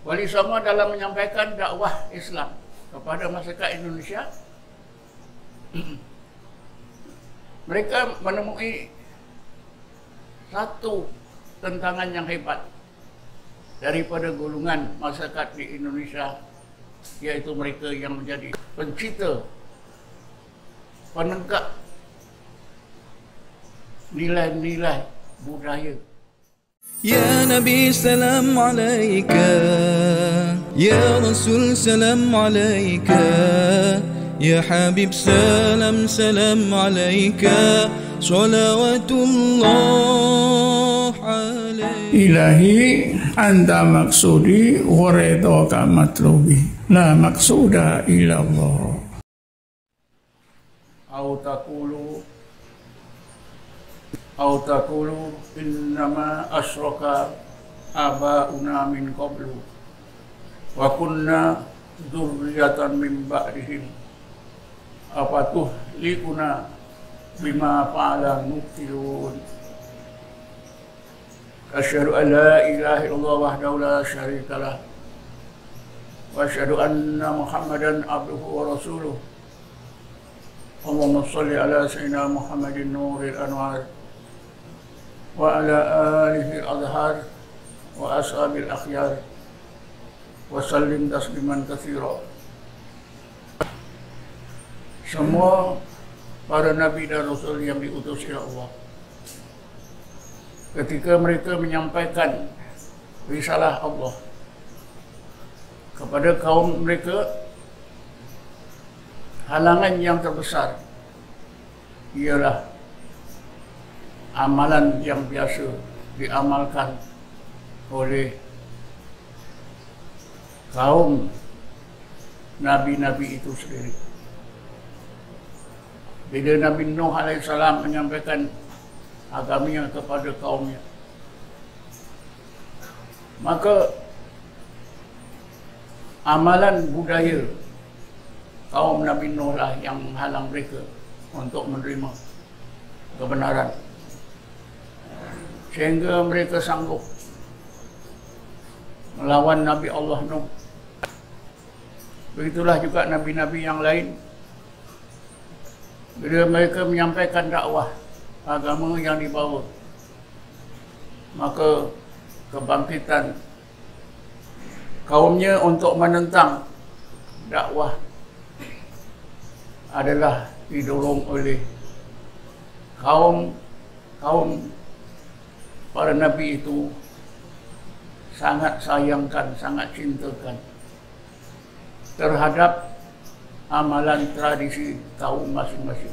Wali Songo dalam menyampaikan dakwah Islam kepada masyarakat Indonesia, mereka menemui satu tentangan yang hebat daripada golongan masyarakat di Indonesia, yaitu mereka yang menjadi pencipta, penegak nilai-nilai budaya. Ya Nabi salam alaika, Ya Rasul salam alaika, Ya Habib salam salam alaika, salawatullah alaika. Ilahi anta maksudi wa ridhaka matlubi, la maksuda illa Allah. Au taqulu innama asyraka abauna min qablu wa kunna dzurriyyatan min ba'dihim afatuhlikuna bima fa'ala mubtilun. Asyhadu an la ilaha illallah wahdahu la syarika lah wa asyhadu anna Muhammadan abduhu wa rasuluh. Allahumma shalli ala sayyidina Muhammadin nuril anwar wa ala alihi al-azhar wa ashabil akhyar wa sallim tasliman katsira. Semua para nabi dan rasul yang diutus oleh Allah, ketika mereka menyampaikan risalah Allah kepada kaum mereka, halangan yang terbesar ialah amalan yang biasa diamalkan oleh kaum nabi-nabi itu sendiri. Bila Nabi Nuh AS menyampaikan agamanya kepada kaumnya, maka amalan budaya kaum Nabi Nuh lah yang menghalang mereka untuk menerima kebenaran, sehingga mereka sanggup melawan Nabi Allah Nuh. Begitulah juga nabi-nabi yang lain, bila mereka menyampaikan dakwah agama yang dibawa, maka kebangkitan kaumnya untuk menentang dakwah adalah didorong oleh kaum para nabi itu sangat sayangkan, sangat cintakan terhadap amalan tradisi kaum masing-masing.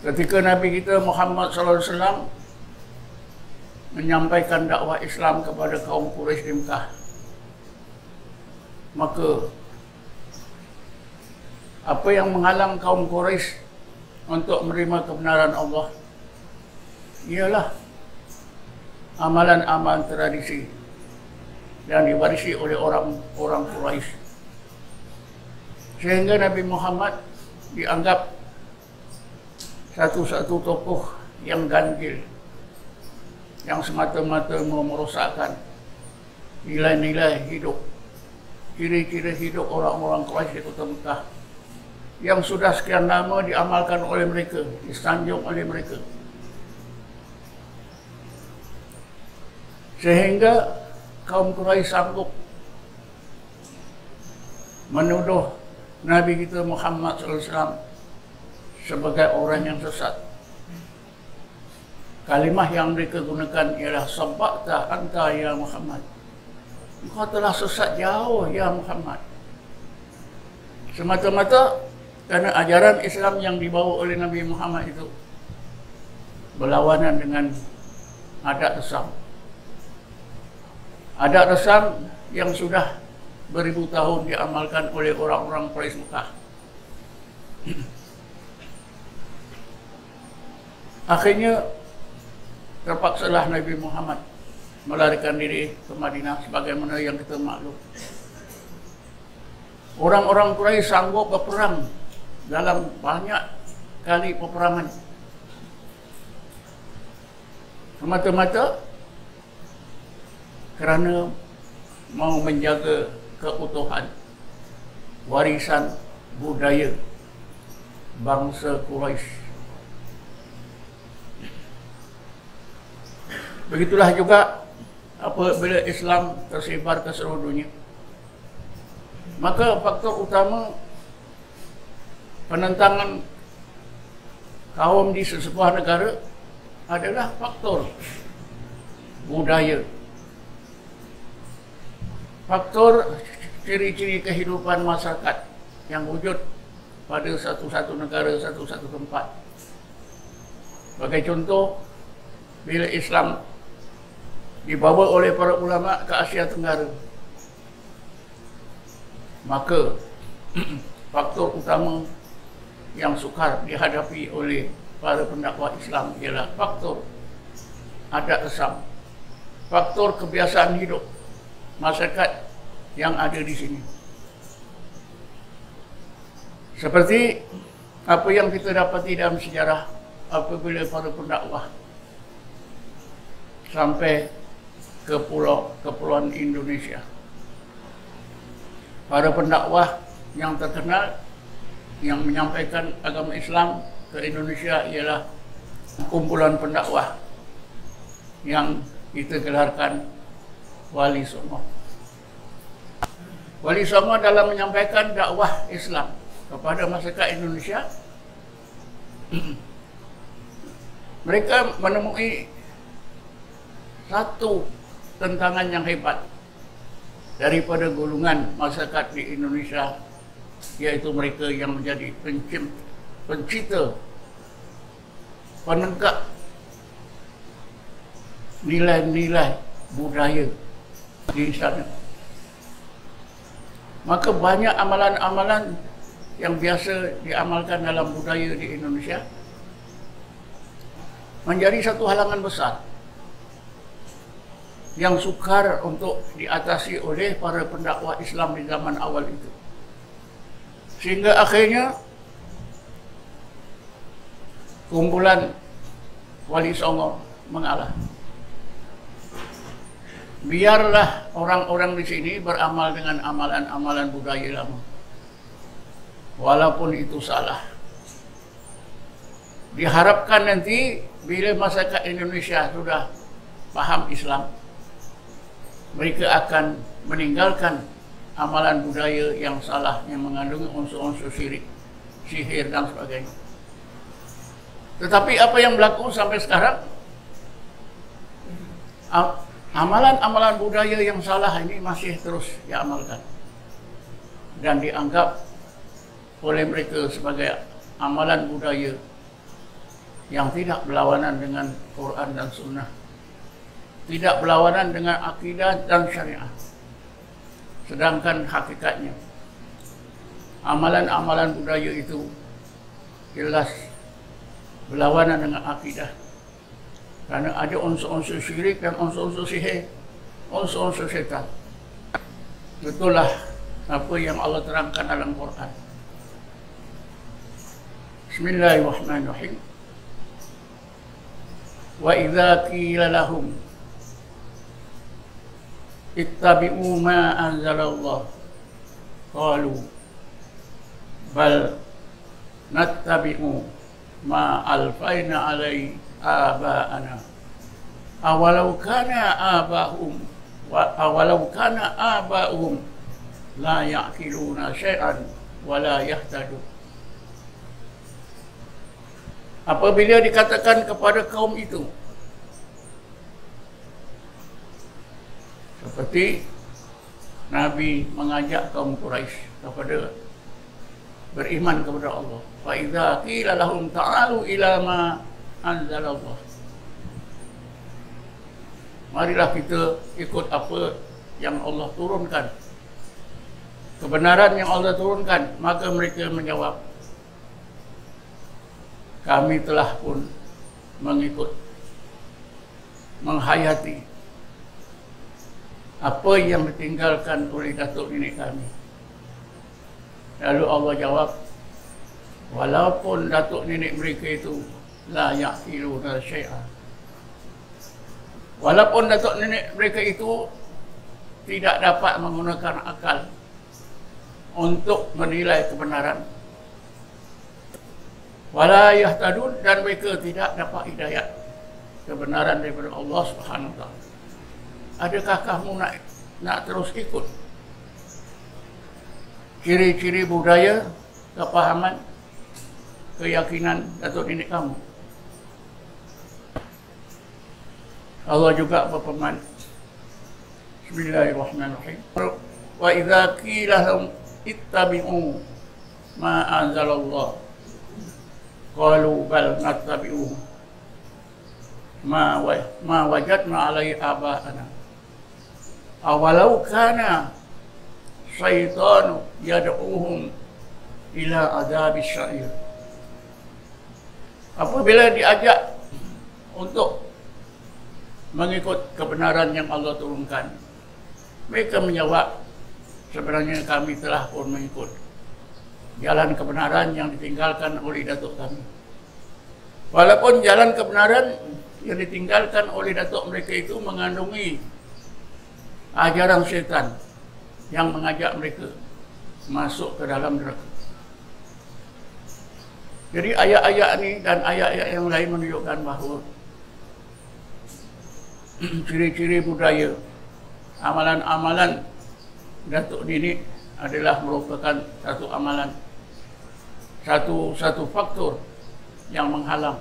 Ketika Nabi kita Muhammad SAW menyampaikan dakwah Islam kepada kaum Quraisy di Mekah, maka apa yang menghalang kaum Quraisy untuk menerima kebenaran Allah ialah amalan-amalan tradisi yang diwarisi oleh orang Quraisy, sehingga Nabi Muhammad dianggap satu-satu tokoh yang ganjil, yang semata-mata merosakkan nilai-nilai hidup, ciri-ciri hidup orang-orang Quraisy di kota Mekah, yang sudah sekian lama diamalkan oleh mereka, disanjung oleh mereka, sehingga kaum Quraisy sanggup menuduh Nabi kita Muhammad SAW sebagai orang yang sesat. Kalimah yang mereka gunakan ialah sabaqta anta ya Muhammad, engkau telah sesat jauh ya Muhammad. Semata-mata kerana ajaran Islam yang dibawa oleh Nabi Muhammad itu berlawanan dengan adat resam. Adat resam yang sudah beribu tahun diamalkan oleh orang-orang Quraisy Mekah. Akhirnya terpaksalah Nabi Muhammad melarikan diri ke Madinah, sebagaimana yang kita maklum. Orang-orang Quraisy sanggup berperang dalam banyak kali peperangan, semata-mata kerana mau menjaga keutuhan warisan budaya bangsa Quraisy. Begitulah juga apabila Islam tersebar ke seluruh dunia, maka faktor utama penentangan kaum di sebuah negara adalah faktor budaya, faktor ciri-ciri kehidupan masyarakat yang wujud pada satu-satu negara, satu-satu tempat. Sebagai contoh, bila Islam dibawa oleh para ulama ke Asia Tenggara, maka faktor utama yang sukar dihadapi oleh para pendakwah Islam ialah faktor adat Islam, faktor kebiasaan hidup masyarakat yang ada di sini. Seperti apa yang kita dapati dalam sejarah apabila para pendakwah sampai ke kepulauan Indonesia. Para pendakwah yang terkenal yang menyampaikan agama Islam ke Indonesia ialah kumpulan pendakwah yang kita gelarkan Wali Songo. Wali Songo dalam menyampaikan dakwah Islam kepada masyarakat Indonesia, mereka menemui satu tentangan yang hebat daripada golongan masyarakat di Indonesia, yaitu mereka yang menjadi pencipta, penegak nilai-nilai budaya di sana. Maka banyak amalan-amalan yang biasa diamalkan dalam budaya di Indonesia menjadi satu halangan besar yang sukar untuk diatasi oleh para pendakwah Islam di zaman awal itu. Sehingga akhirnya kumpulan Wali Songo mengalah. Biarlah orang-orang di sini beramal dengan amalan-amalan budaya lama, walaupun itu salah. Diharapkan nanti bila masyarakat Indonesia sudah paham Islam, mereka akan meninggalkan amalan budaya yang salah yang mengandung unsur-unsur syirik, sihir dan sebagainya. Tetapi apa yang berlaku sampai sekarang, amalan-amalan budaya yang salah ini masih terus diamalkan dan dianggap oleh mereka sebagai amalan budaya yang tidak berlawanan dengan Quran dan Sunnah, tidak berlawanan dengan akidah dan syariah. Sedangkan hakikatnya amalan-amalan budaya itu jelas berlawanan dengan akidah, karena ada unsur-unsur syirik dan unsur-unsur sihir, unsur-unsur syaitan. Betullah apa yang Allah terangkan dalam Quran. Bismillahirrahmanirrahim. Wa idza qila lahum ittabi'u ma anzalallah qalu bal nattabi'u ma alfaina alaihi aba'ana awalau kana aba'uhum la ya'qiluna syai'an wa la yahtadun. Apabila dikatakan kepada kaum itu, seperti Nabi mengajak kaum Quraisy kepada beriman kepada Allah, fa idza qila lahum ta'alu ila ma anzalallah, marilah kita ikut apa yang Allah turunkan, kebenaran yang Allah turunkan. Maka mereka menjawab, kami telah pun mengikut, menghayati apa yang ditinggalkan oleh datuk nenek kami. Lalu Allah jawab, walaupun datuk nenek mereka itu la ya'qiluna syai'an, walaupun datuk nenek mereka itu tidak dapat menggunakan akal untuk menilai kebenaran. Wala yahtadun, dan mereka tidak dapat hidayat kebenaran daripada Allah Subhanahu wa taala. Adakah kamu nak terus ikut ciri-ciri budaya, kepahaman, keyakinan datuk nenek kamu? Allah juga berfirman, Bismillahirrahmanirrahim. Wa idza qila lahum ittabi'u ma anzalallah qalu bal nattabi'u ma wajadna alaihi aba'ana awalau kana syaitanu yad'uhum ila adzabis sa'ir. Apabila diajak untuk mengikut kebenaran yang Allah turunkan, mereka menjawab, sebenarnya kami telah pun mengikut jalan kebenaran yang ditinggalkan oleh datuk kami. Walaupun jalan kebenaran yang ditinggalkan oleh datuk mereka itu mengandungi ajaran syaitan yang mengajak mereka masuk ke dalam neraka. Jadi ayat-ayat ini dan ayat-ayat yang lain menunjukkan bahawa ciri-ciri budaya, amalan-amalan datuk nenek adalah merupakan satu amalan, satu faktor yang menghalang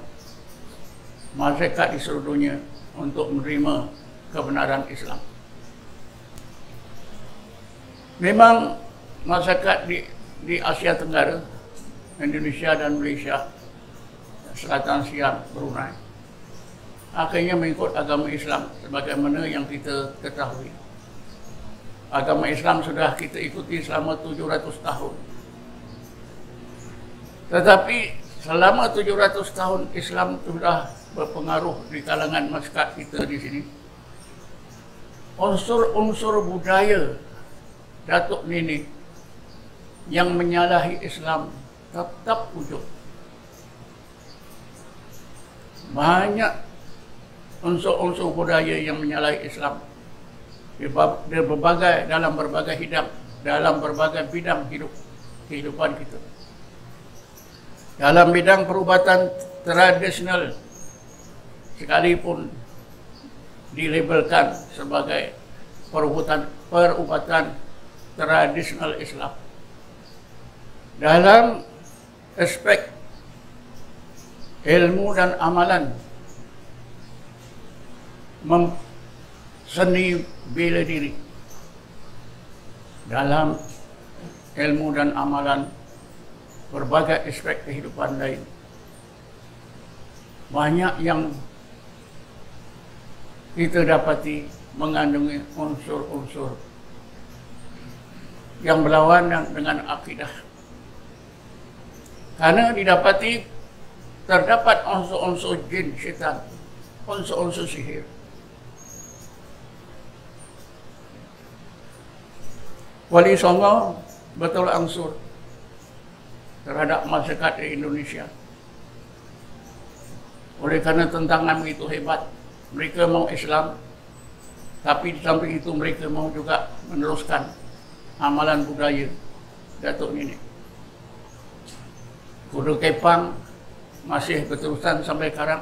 masyarakat di seluruh dunia untuk menerima kebenaran Islam. Memang masyarakat di Asia Tenggara, Indonesia dan Malaysia, Selatan Siam, Brunei, akhirnya mengikut agama Islam sebagaimana yang kita ketahui. Agama Islam sudah kita ikuti selama 700 tahun. Tetapi selama 700 tahun Islam sudah berpengaruh di kalangan masyarakat kita di sini. Unsur-unsur budaya datuk nenek yang menyalahi Islam tetap wujud. Banyak unsur-unsur budaya yang menyalahi Islam dalam berbagai bidang kehidupan kita. Dalam bidang perubatan tradisional, sekalipun dilabelkan sebagai perubatan tradisional Islam, dalam aspek ilmu dan amalan, seni bela diri, dalam ilmu dan amalan berbagai aspek kehidupan lain, banyak yang kita dapati mengandungi unsur-unsur yang berlawanan dengan akidah. Karena didapati terdapat unsur-unsur jin, syaitan, unsur-unsur sihir. Wali Songo betul angsur terhadap masyarakat di Indonesia. Oleh karena tentangan begitu hebat, mereka mau Islam, tapi di samping itu mereka mau juga meneruskan amalan budaya datuk nenek. Kuda kepang masih berterusan sampai sekarang,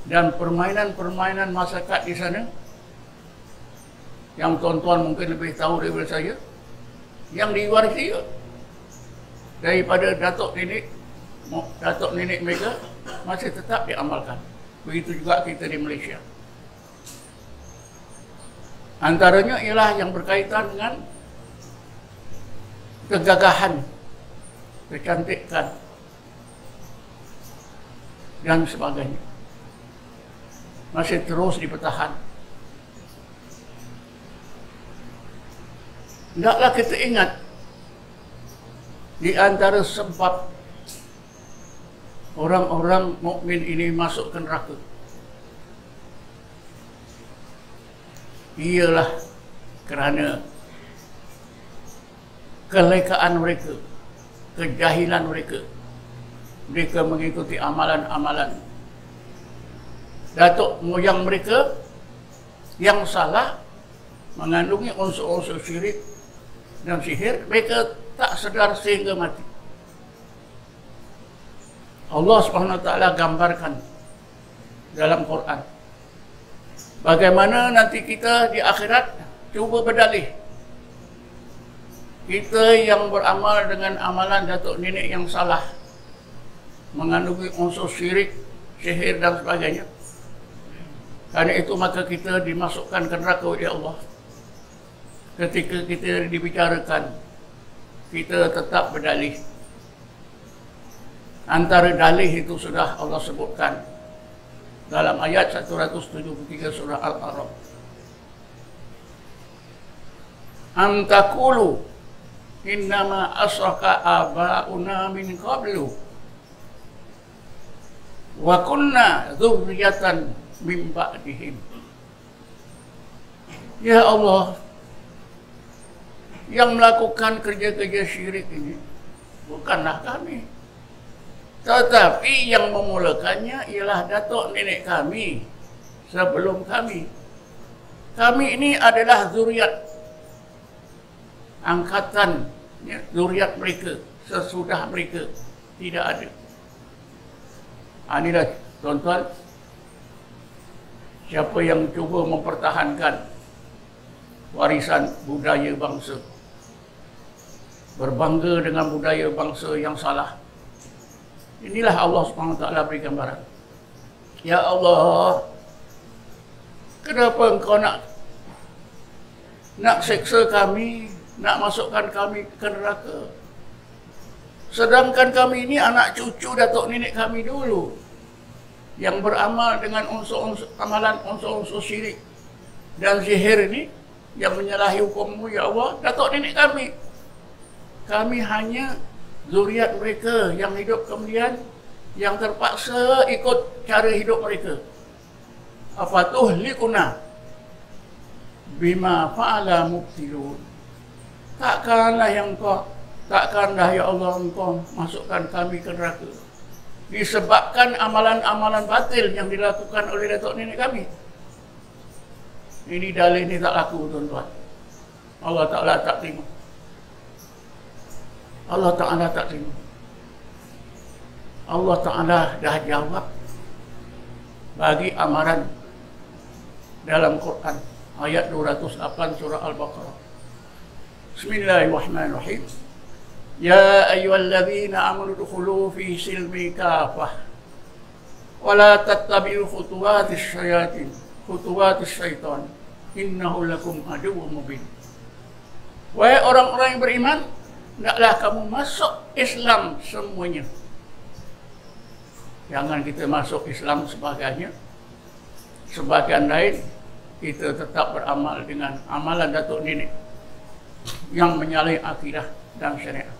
dan permainan-permainan masyarakat di sana yang tuan-tuan mungkin lebih tahu daripada saya, yang diwarisi daripada datuk nenek mereka masih tetap diamalkan. Begitu juga kita di Malaysia. Antaranya ialah yang berkaitan dengan kegagahan, kecantikan, dan sebagainya. Masih terus dipertahankan. Hendaklah kita ingat, di antara sebab orang-orang mukmin ini masuk ke neraka ialah kerana kelekaan mereka, kejahilan mereka. Mereka mengikuti amalan-amalan datuk moyang mereka yang salah, mengandungi unsur-unsur syirik dan sihir, mereka tak sedar sehingga mati. Allah Subhanahu wa taala gambarkan dalam Quran bagaimana nanti kita di akhirat cuba berdalih. Kita yang beramal dengan amalan datuk nenek yang salah, mengandungi unsur syirik, sihir dan sebagainya. Karena itu maka kita dimasukkan ke neraka oleh Allah. Ketika kita dibicarakan, kita tetap berdalih. Antara dalih itu sudah Allah sebutkan dalam ayat 173 surah Al-A'raf. Am taqulu innama asraka aba'una min qablu wa kunna dzurriyyatan min ba'dihim. Ya Allah, yang melakukan kerja-kerja syirik ini bukanlah kami, tetapi yang memulakannya ialah datuk nenek kami sebelum kami. Kami ini adalah zuriat angkatan, ya, zuriat mereka sesudah mereka tidak ada. Inilah tuan-tuan, siapa yang cuba mempertahankan warisan budaya bangsa, berbangga dengan budaya bangsa yang salah, inilah Allah SWT beri gambaran. Ya Allah, kenapa engkau nak seksa kami, nak masukkan kami ke neraka? Sedangkan kami ini anak cucu datuk nenek kami dulu yang beramal dengan unsur-unsur amalan, unsur-unsur syirik dan sihir ini yang menyalahi hukum-Mu, ya Allah, datuk nenek kami. Kami hanya zuriat mereka yang hidup kemudian, yang terpaksa ikut cara hidup mereka. Afatuhlikuna bima fa'ala mubtilun. Takkanlah ya Allah, engkau masukkan kami ke neraka disebabkan amalan-amalan batil yang dilakukan oleh datuk nenek kami. Ini dalih ini tak laku, tuan-tuan. Allah Ta'ala tak terima. Allah Ta'ala tak terima. Allah Ta'ala dah jawab bagi amaran dalam Quran ayat 208 surah Al-Baqarah. Bismillahirrahmanirrahim. Ya ayyuhalladzina amanu dukhulu fi silmi kafah wa la tattabi'u khutuwatis syaitan innahu lakum aduwwun mubin. Wahai orang-orang yang beriman, hendaklah kamu masuk Islam semuanya. Jangan kita masuk Islam sebagainya, sebagian lain kita tetap beramal dengan amalan datuk nenek yang menyalahi akidah dan syariat.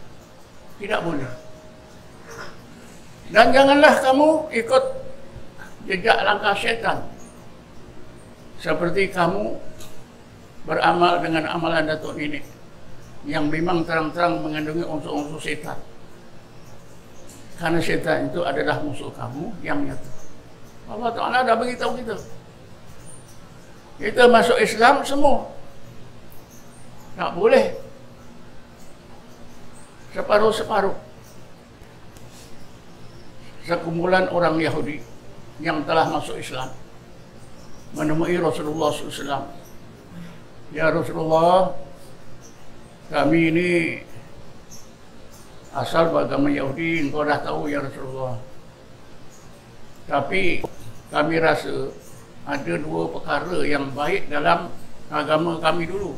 Tidak boleh. Dan janganlah kamu ikut jejak langkah syaitan, seperti kamu beramal dengan amalan datuk nenek yang memang terang-terang mengandungi unsur-unsur syaitan. Karena syaitan itu adalah musuh kamu yang nyata. Allah Ta'ala dah beritahu kita. Kita masuk Islam semua. Tak boleh separuh-separuh. Sekumpulan orang Yahudi yang telah masuk Islam menemui Rasulullah SAW. Ya Rasulullah, kami ini asal beragama Yahudi, engkau dah tahu ya Rasulullah. Tapi kami rasa ada dua perkara yang baik dalam agama kami dulu.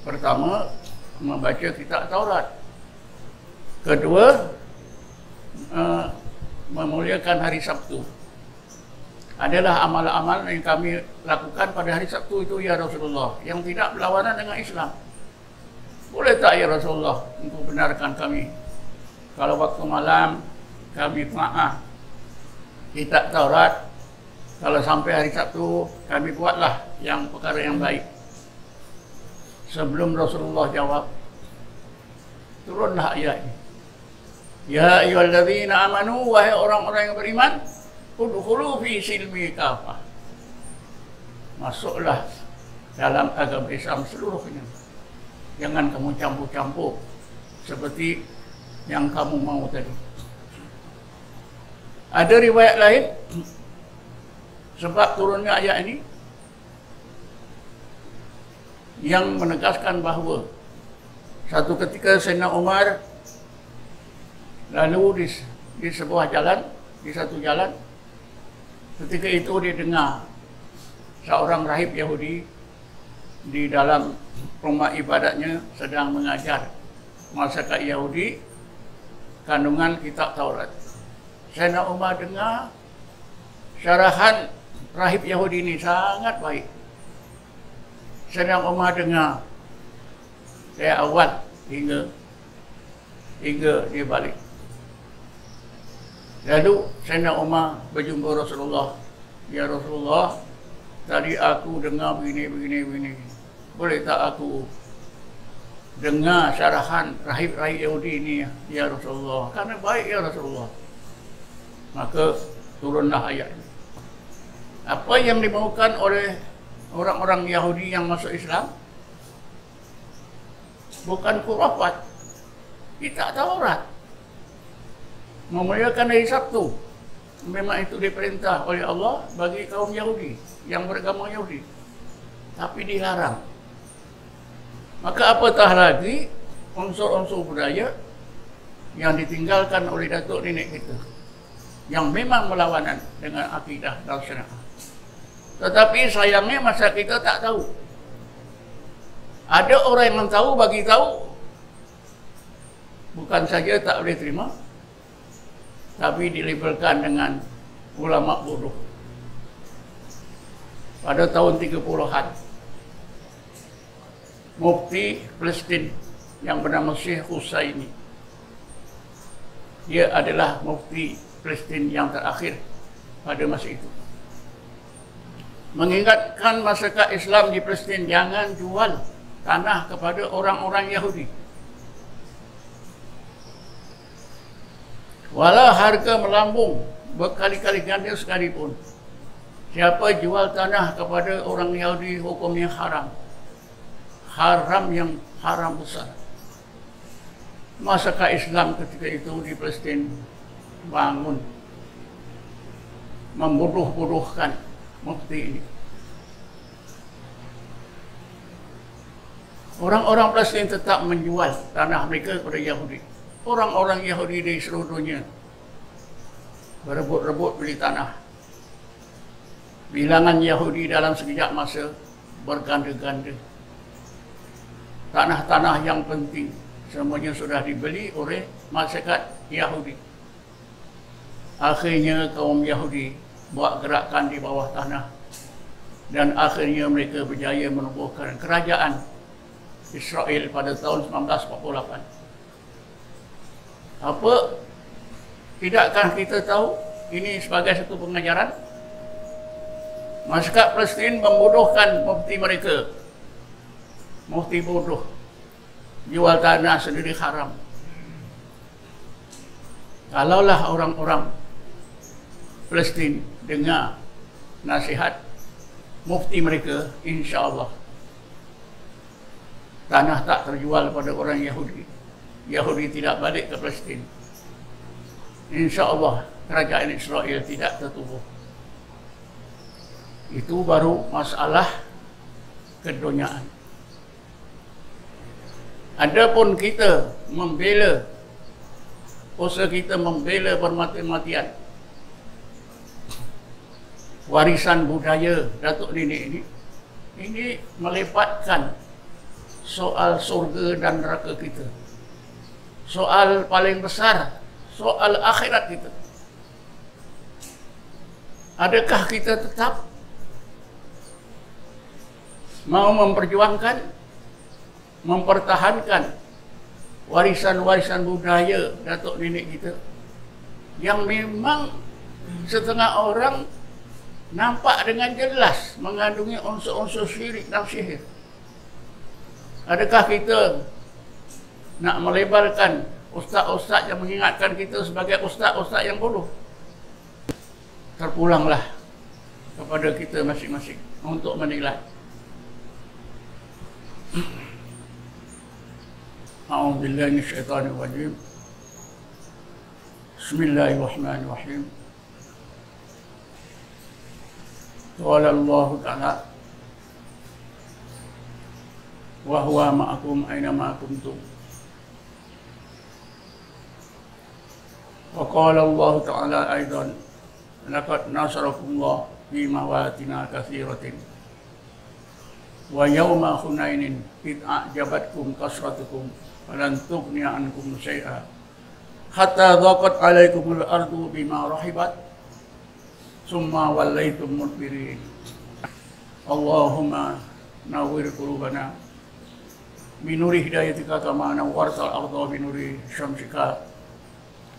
Pertama, membaca kitab Taurat. Kedua, memuliakan hari Sabtu. Adalah amal-amal yang kami lakukan pada hari Sabtu itu ya Rasulullah, yang tidak berlawanan dengan Islam. Boleh tak ya Rasulullah, engkau benarkan kami kalau waktu malam kami tengah kitab Taurat, kalau sampai hari Sabtu kami buatlah yang perkara yang baik. Sebelum Rasulullah jawab, turunlah ayat ini. Ya ayyuhalladzina amanu, wahai orang-orang yang beriman, udkhulu fi silmi kafah. Masuklah dalam agama Islam seluruhnya. Jangan kamu campur-campur seperti yang kamu mau tadi. Ada riwayat lain sebab turunnya ayat ini yang menegaskan bahawa satu ketika Sayyidina Umar lalu di sebuah jalan, di satu jalan, ketika itu dia dengar seorang rahib Yahudi di dalam rumah ibadatnya sedang mengajar masyarakat Yahudi kandungan kitab Taurat. Sayyidina Umar dengar syarahan rahib Yahudi ini sangat baik. Sayyidina Umar dengar dari awal hingga dia balik. Lalu Sayyidina Umar berjumpa Rasulullah. Ya Rasulullah, tadi aku dengar begini. Boleh tak aku dengar syarahan rahib-rahib Yahudi ini ya Rasulullah? Karena baik ya Rasulullah. Maka turunlah ayat ini. Apa yang dimaukan oleh orang-orang Yahudi yang masuk Islam bukan khurafat, kitab Taurat. Memuliakan hari Sabtu memang itu diperintah oleh Allah bagi kaum Yahudi yang beragama Yahudi, tapi dilarang. Maka apatah lagi unsur-unsur budaya yang ditinggalkan oleh datuk nenek kita yang memang melawanan dengan akidah dan syariat. Tetapi sayangnya masa kita tak tahu. Ada orang yang tahu bagi tahu, bukan saja tak boleh terima, tapi dilabelkan dengan ulama bodoh. Pada tahun 30-an, Mufti Palestin yang bernama Syekh Husaini, dia adalah Mufti Palestin yang terakhir pada masa itu, mengingatkan masyarakat Islam di Palestin jangan jual tanah kepada orang-orang Yahudi. Walau harga melambung berkali-kali ganda sekalipun, siapa jual tanah kepada orang Yahudi hukumnya haram. Haram yang haram besar. Masyarakat Islam ketika itu di Palestin bangun membodoh-bodohkan mufti ini. Orang-orang Palestin tetap menjual tanah mereka kepada Yahudi. Orang-orang Yahudi di seluruh dunia berebut-rebut beli tanah. Bilangan Yahudi dalam sekejap masa berganda-ganda. Tanah-tanah yang penting semuanya sudah dibeli oleh masyarakat Yahudi. Akhirnya kaum Yahudi buat gerakan di bawah tanah dan akhirnya mereka berjaya menubuhkan kerajaan Israel pada tahun 1948. Apa? Tidakkah kita tahu ini sebagai satu pengajaran? Masyarakat Palestin membodohkan mufti mereka. Mufti bodoh, jual tanah sendiri haram. Kalaulah orang-orang Palestin dengar nasihat mufti mereka, insya Allah tanah tak terjual pada orang Yahudi. Yahudi tidak balik ke Palestin. Insya Allah kerajaan Israel tidak tertubuh. Itu baru masalah keduniaan. Adapun kita membela, usaha kita membela bermati-matian warisan budaya datuk nenek ini melibatkan soal surga dan neraka kita. Soal paling besar, soal akhirat kita. Adakah kita tetap mau memperjuangkan, mempertahankan warisan-warisan budaya datuk nenek kita yang memang setengah orang nampak dengan jelas mengandungi unsur-unsur syirik dan sihir? Adakah kita nak melebalkan ustaz-ustaz yang mengingatkan kita sebagai ustaz-ustaz yang bodoh? Terpulanglah kepada kita masing-masing untuk menilai. أعوذ بالله من الشيطان الرجيم. بسم الله الرحمن الرحيم. قال الله تعالى: وهو معكم أينما كنتم. وقال الله تعالى أيضا: لقد نصركم الله في مواطن كثيرة ويوم حنين إذ أعجبتكم كثرتكم فلن تغني عنكم شيئا حتى ضاقت عليكم الأرض بما رحبت ثم وليتم مدبرين. اللهم نور قلوبنا بنور هدايتك كما نورت الأرض بنور شمسك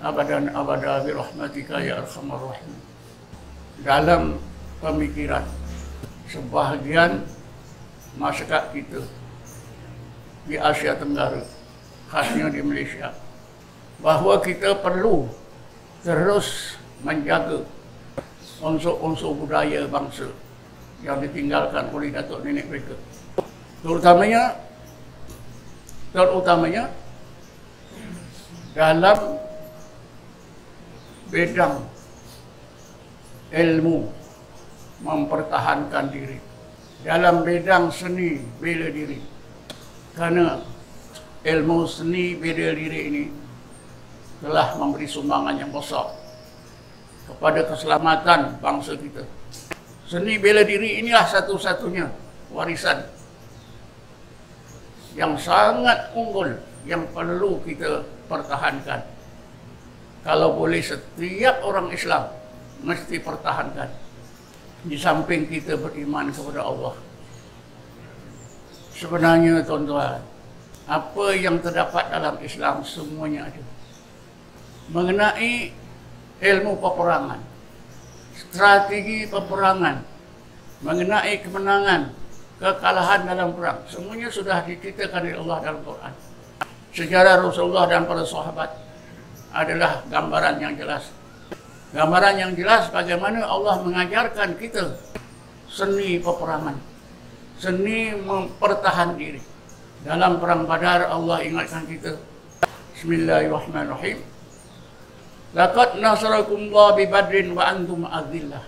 أبدا أبدا برحمتك ya Arhamar Rahim. Dalam pemikiran sebahagian masyarakat kita di Asia Tenggara, khasnya di Malaysia, bahawa kita perlu terus menjaga unsur-unsur budaya bangsa yang ditinggalkan oleh datuk nenek mereka, terutamanya dalam bidang ilmu mempertahankan diri, dalam bidang seni bela diri, karena ilmu seni bela diri ini telah memberi sumbangan yang besar kepada keselamatan bangsa kita. Seni bela diri inilah satu-satunya warisan yang sangat unggul yang perlu kita pertahankan. Kalau boleh, setiap orang Islam mesti pertahankan. Di samping kita beriman kepada Allah, sebenarnya tuan-tuan, apa yang terdapat dalam Islam semuanya ada. Mengenai ilmu peperangan, strategi peperangan, mengenai kemenangan, kekalahan dalam perang, semuanya sudah diceritakan oleh Allah dalam Quran. Sejarah Rasulullah dan para sahabat adalah gambaran yang jelas. Gambaran yang jelas bagaimana Allah mengajarkan kita seni peperangan, seni mempertahan diri. Dalam perang Badar Allah ingatkan kita, Bismillahirrahmanirrahim. Laqad nasarakumullahu bi Badrin wa antum adillah.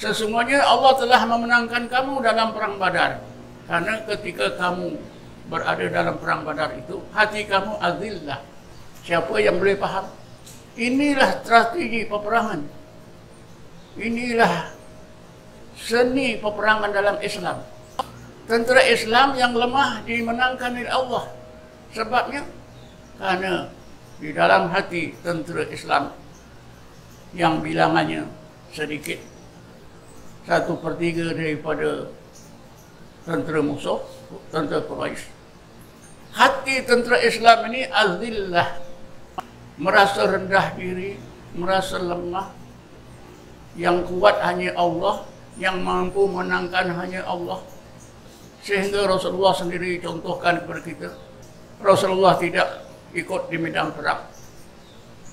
Sesungguhnya Allah telah memenangkan kamu dalam perang Badar. Karena ketika kamu berada dalam perang Badar itu, hati kamu adillah. Siapa yang boleh faham? Inilah strategi peperangan. Inilah seni peperangan dalam Islam. Tentera Islam yang lemah dimenangkan oleh Allah. Sebabnya karena di dalam hati tentera Islam yang bilangannya sedikit, 1/3 daripada tentera musuh, tentera Quraisy, hati tentera Islam ini azillah, merasa rendah diri, merasa lemah. Yang kuat hanya Allah, yang mampu menangkan hanya Allah. Sehingga Rasulullah sendiri contohkan kepada kita, Rasulullah tidak ikut di medan perang,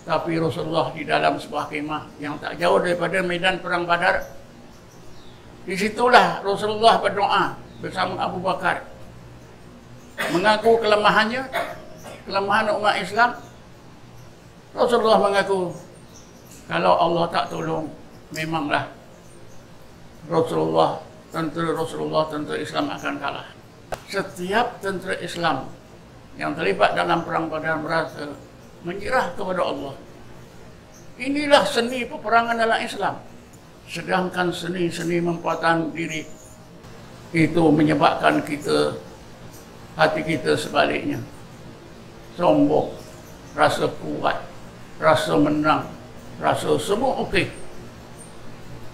tapi Rasulullah di dalam sebuah kemah yang tak jauh daripada medan perang Badar. Disitulah Rasulullah berdoa bersama Abu Bakar, mengaku kelemahannya, kelemahan umat Islam. Rasulullah mengaku, kalau Allah tak tolong, memanglah tentera Islam akan kalah. Setiap tentera Islam yang terlibat dalam perang Badar merasa menyerah kepada Allah. Inilah seni peperangan dalam Islam. Sedangkan seni-seni mempertahankan diri itu menyebabkan hati kita sebaliknya sombong, rasa kuat, rasa menang, rasa semua okey.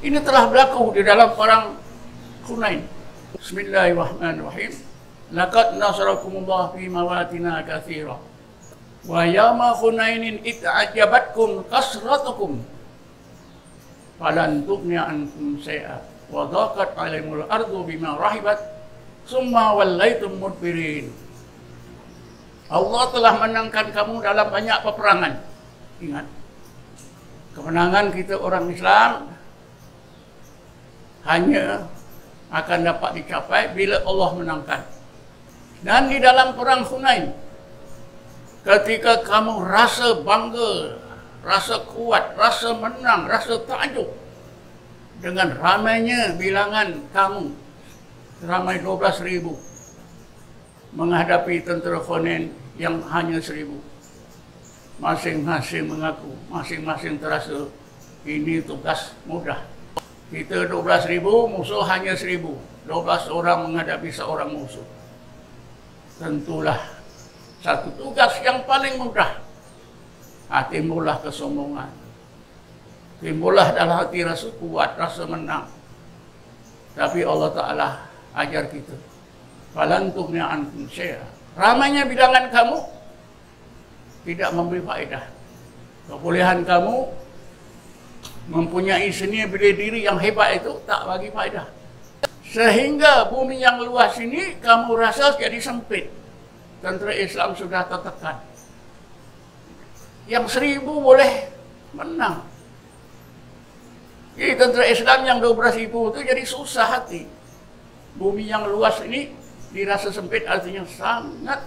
Ini telah berlaku di dalam perang Hunain. Bismillahirrahmanirrahim. Laqad nasarakumullahu fi mawatina katsira wa yawma Hunainin id a'jabatkum kasratukum falan tughni ankum syai'a wa dhaqat 'alaihimul ardu bima rahibat summa wallaytum mudbirin. Allah telah menangkan kamu dalam banyak peperangan. Ingat, kemenangan kita orang Islam hanya akan dapat dicapai bila Allah menangkan. Dan di dalam perang Hunain, ketika kamu rasa bangga, rasa kuat, rasa menang, rasa takjub dengan ramainya bilangan kamu, ramai 12.000 menghadapi tentera Hunain yang hanya 1.000. Masing-masing mengaku, masing-masing terasa ini tugas mudah. Kita 12.000, musuh hanya 1.000. 12 orang menghadapi seorang musuh. Tentulah satu tugas yang paling mudah. Timbullah kesombongan. Timbullah dalam hati rasa kuat, rasa menang. Tapi Allah Ta'ala ajar kita. Falantum ya'ankum syai'a. Ramainya bilangan kamu tidak memberi faedah. Kebolehan kamu mempunyai seni bela diri yang hebat itu tak bagi faedah. Sehingga bumi yang luas ini kamu rasa jadi sempit. Tentera Islam sudah tertekan. Yang 1.000 boleh menang. Jadi tentera Islam yang 12.000 itu jadi susah hati. Bumi yang luas ini dirasa sempit, artinya sangat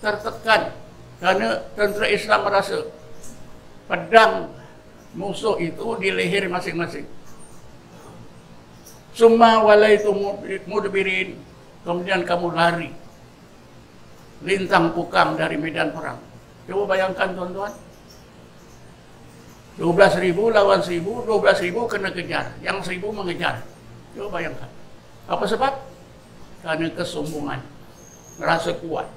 tertekan. Karena tentera Islam merasa pedang musuh itu di leher masing-masing. Summa walaitu mudbirin. Kemudian kamu lari. Lintang pukang dari medan perang. Coba bayangkan tuan-tuan. 12.000 lawan 1.000, 12.000 kena kejar. Yang 1.000 mengejar. Coba bayangkan. Apa sebab? Karena kesombongan. Merasa kuat.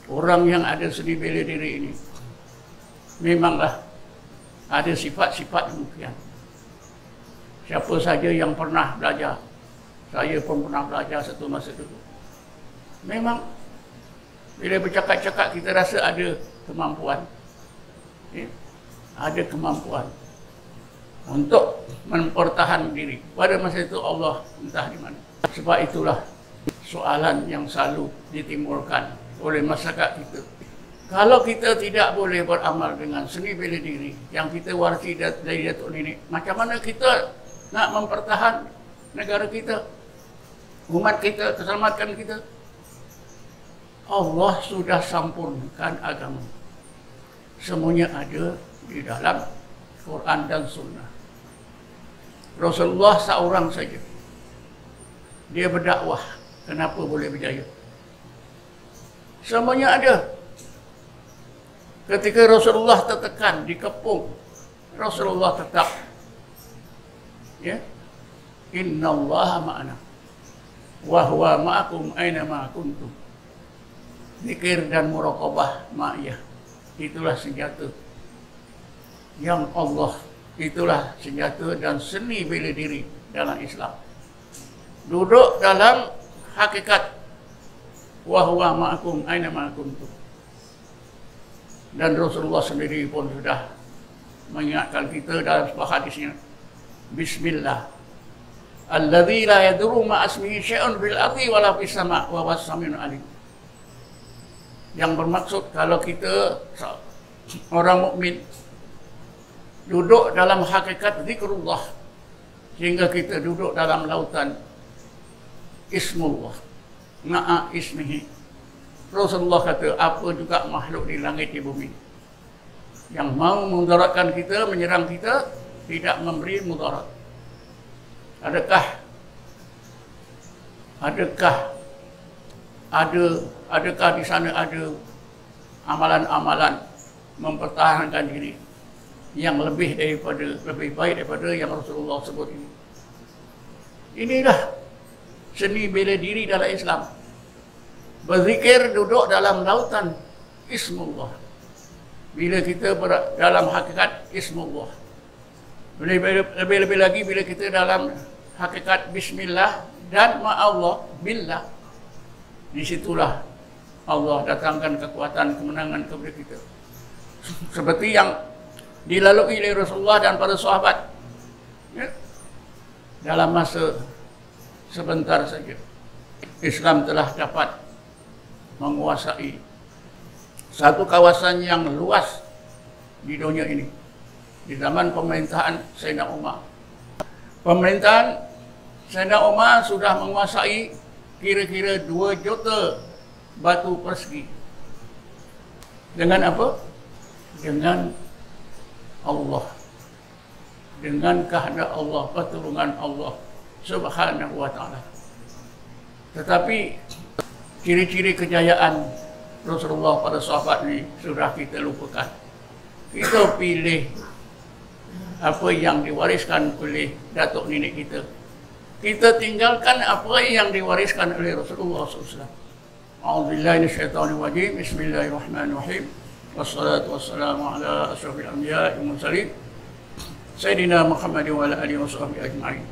Orang yang ada seni bela diri ini memanglah ada sifat-sifat demikian. Siapa saja yang pernah belajar, saya pun pernah belajar satu masa dulu. Memang bila bercakap-cakap kita rasa ada kemampuan, ada kemampuan untuk mempertahankan diri. Pada masa itu Allah entah di mana. Sebab itulah soalan yang selalu ditimbulkan oleh masyarakat kita. Kalau kita tidak boleh beramal dengan seni bela diri yang kita warisi dari datuk nenek, macam mana kita nak mempertahankan negara kita, umat kita, keselamatan kita? Allah sudah sempurnakan agama. Semuanya ada di dalam Quran dan Sunnah. Rasulullah seorang saja. Dia berdakwah. Kenapa boleh berjaya? Semuanya ada. Ketika Rasulullah tertekan, dikepung, Rasulullah tetap. Ya. Innallaha ma'ana. Wa huwa ma'akum aina ma kuntum. Zikir dan muraqabah ma'iyah. Itulah senjata. Yang Allah, itulah senjata dan seni bela diri dalam Islam. Duduk dalam hakikat wa huwa ma'akum aina ma kuntum. Dan Rasulullah sendiri pun sudah mengingatkan kita dalam sebuah hadisnya. Bismillah. Alladzi la yadurru ma asmihi syai'un fil ardi wala fis sama' wa huwas samiul alim. Yang bermaksud kalau kita orang mukmin duduk dalam hakikat zikrullah, sehingga kita duduk dalam lautan ismullah, ma'a ismihi. Rasulullah kata, apa juga makhluk di langit di bumi yang mau mudaratkan kita, menyerang kita, tidak memberi mudarat. Adakah di sana ada amalan-amalan mempertahankan diri yang lebih baik daripada yang Rasulullah sebut ini? Inilah seni bela diri dalam Islam. Berzikir duduk dalam lautan ismullah. Bila kita dalam hakikat ismullah. Lebih-lebih lagi bila kita dalam hakikat bismillah dan ma'allah billah. Disitulah Allah datangkan kekuatan kemenangan kepada kita. Seperti yang dilalui oleh Rasulullah dan para sahabat. Ya. Dalam masa sebentar saja, Islam telah dapat menguasai satu kawasan yang luas di dunia ini. Di zaman pemerintahan Sayyidina Umar. Pemerintahan Sayyidina Umar sudah menguasai kira-kira 2 juta batu persegi. Dengan apa? Dengan Allah. Dengan kehendak Allah, pertolongan Allah Subhanahu wa ta'ala. Tetapi ciri-ciri kejayaan Rasulullah pada sahabat ini sudah kita lupakan. Kita pilih apa yang diwariskan oleh datuk nenek kita. Kita tinggalkan apa yang diwariskan oleh Rasulullah SAW. A'udzubillahi minasyaitonirrajim. Bismillahirrahmanirrahim. Wassalatu wassalamu ala asyrafil anbiya'i wal mursalin Sayyidina Muhammad wa ala alihi wa sahbihi ajma'in.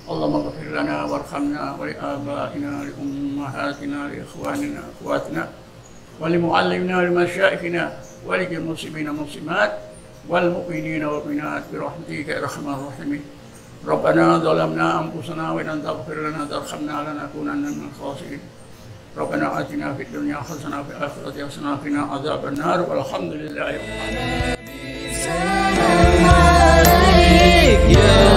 Allahumma ighfir lana warhamna wa li abaina li ummahatina li ikhwanina akhwatina wa li muallimina wa li masyayikhina wa li muslimina muslimat wal mu'minina wal mu'minat bi rahmatika ya arhamar rahimin. Rabbana zalamna anfusana wa in lam taghfir lana tarhamna lanakunanna minal khasirin. Rabbana atina fid dunya hasanah wa fil akhirati hasanah wa qina adzaban nar. Walhamdulillahi rabbil alamin. Ya